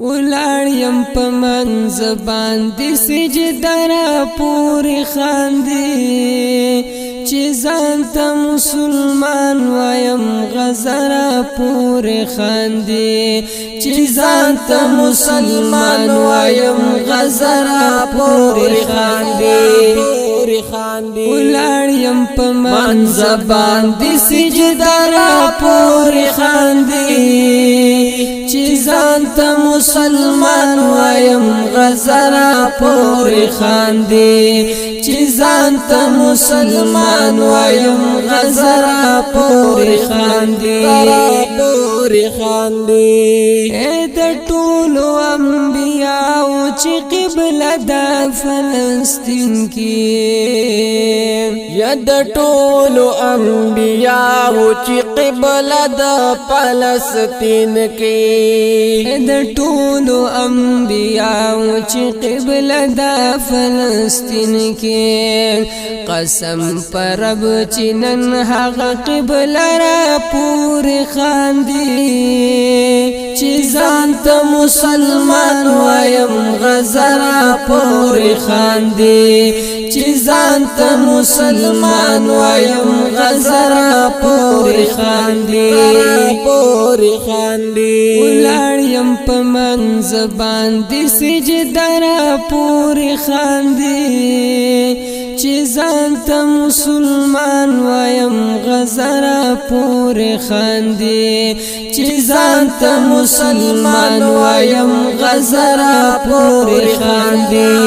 ولاړ یم په منځ باندې سجده را پورې خاندي چې ځان ته مسلمان وایم غزرا پورې خاندي چې ځان ته مسلمان وایم غزرا پورې خاندي ولاړ یم په منځ باندې سجده را پورې خاندي چې ځان ته مسلمان وایم غزرا پورې خاندي چې ځان ته مسلمان وایم غزرا پورې خاندي د ټولو انبیاو چې قبله د فلسطین کې یا د ټولو انبیاو چې قبله د فلسطین کې د ټولو انبیاو چې قبله د فلسطین کې قسم پر رب چې نن هغه قبله را پورې خاندي چې ځان ته مسلمان وایم غزرا پورې خاندي چې ځان ته مسلمان وایم غزرا پورې خاندي ولاړ یم په منځ باندې سجده را پورې خاندي چې ځان ته مسلمان وایم غزرا پورې خاندي چې ځان ته مسلمان وایم غزرا پورې خاندي